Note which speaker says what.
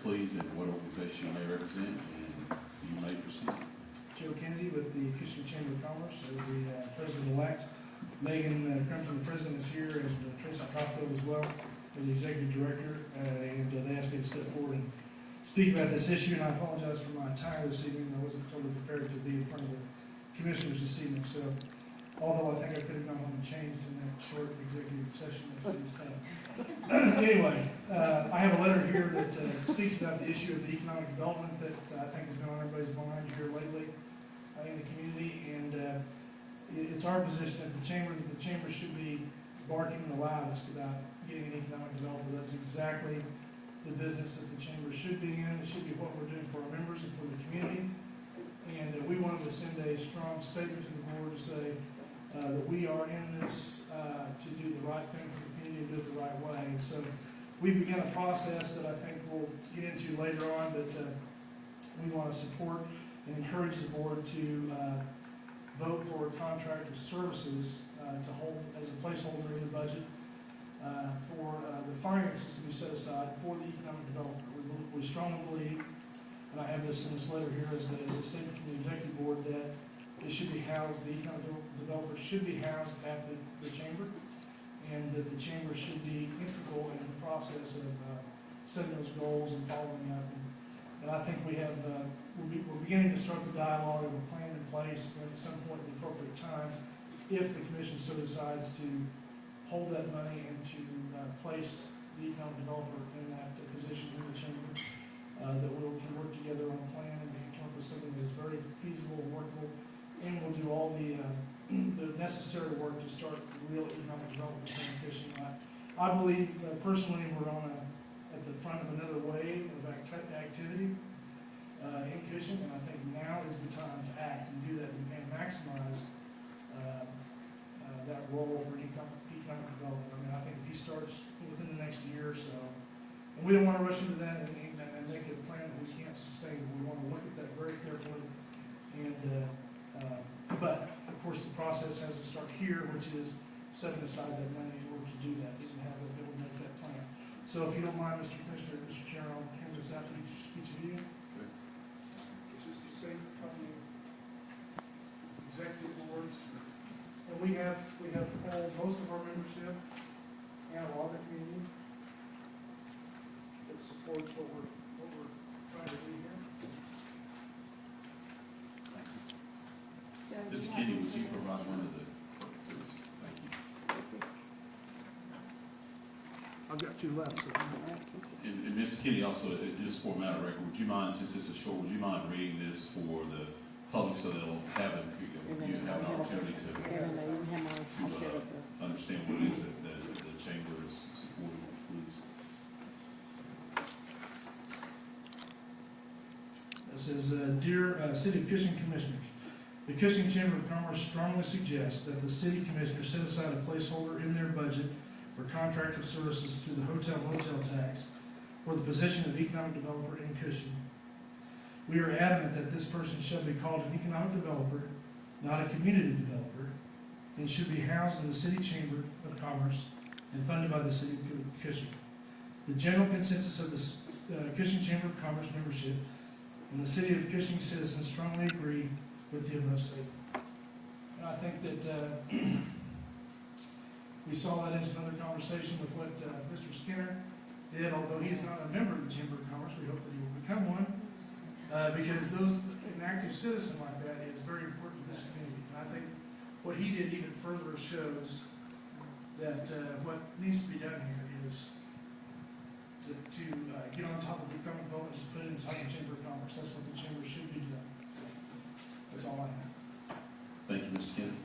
Speaker 1: please, and what organization you may represent, and you may proceed.
Speaker 2: Joe Kennedy with the Cushing Chamber of Commerce as the president-elect. Megan Crumpton, the president, is here, and Tracy Caulfield as well as the executive director. And they asked me to step forward and speak about this issue, and I apologize for my attire this evening. I wasn't totally prepared to be in front of the commissioners this evening, so although I think I could have gone home and changed in that short executive session that we just had. Anyway, I have a letter here that speaks about the issue of the economic development that I think has been on everybody's mind here lately in the community, and it's our position at the chamber that the chamber should be barking the loudest about getting an economic development. That's exactly the business that the chamber should be in. It should be what we're doing for our members and for the community. And we wanted to send a strong statement to the board to say that we are in this to do the right thing for the community and do it the right way. And so we began a process that I think we'll get into later on, but we want to support and encourage the board to vote for a contract of services to hold as a placeholder in the budget for the finances to be set aside for the economic development. We strongly believe, and I have this in this letter here as a statement from the executive board, that it should be housed, the economic developer should be housed at the chamber, and that the chamber should be integral in the process of setting those goals and following up. And I think we have, we're beginning to start the dialogue and a plan in place at some point at the appropriate time, if the commission so decides to hold that money and to place the economic developer in that position in the chamber, that we can work together on a plan and come up with something that is very feasible and workable, and we'll do all the necessary work to start real economic development in fishing. I believe personally we're at the front of another wave of activity in Cushing, and I think now is the time to act and do that and maximize that role for economic development. I mean, I think if he starts within the next year or so, and we don't want to rush into that and make a plan that we can't sustain. We want to look at that very carefully, and but of course the process has to start here, which is setting aside that money in order to do that and have the ability to make that plan. So if you don't mind, Mr. Commissioner, Mr. Chair, I'll hand this out to each of you. It's just a statement from the executive board. And we have polled most of our membership and a lot of the community that supports what we're trying to do here.
Speaker 1: Thank you. Mr. Kennedy, would you provide one of the please? Thank you.
Speaker 2: I've got two left. So.
Speaker 1: And Mr. Kennedy, also, just for a matter of record, would you mind, since this is short, would you mind reading this for the public so they'll have you have an opportunity to understand what it is that the chamber is supporting, please?
Speaker 2: It says, Dear City of Cushing Commissioners, the Cushing Chamber of Commerce strongly suggests that the City Commissioners set aside a placeholder in their budget for contract of services through the hotel-motel tax for the position of economic developer in Cushing. We are adamant that this person shall be called an economic developer, not a community developer, and should be housed in the City Chamber of Commerce and funded by the City of Cushing. The general consensus of the Cushing Chamber of Commerce membership and the City of Cushing citizens strongly agree with the above statement. And I think that we saw that in another conversation with what Mr. Skinner did, although he is not a member of the Chamber of Commerce. We hope that he will become one, because an active citizen like that is very important to this community. And I think what he did even further shows that what needs to be done here is to get on top of the economic development and put it inside the Chamber of Commerce. That's what the Chamber should be doing. That's all I have.
Speaker 1: Thank you, Mr. Kennedy.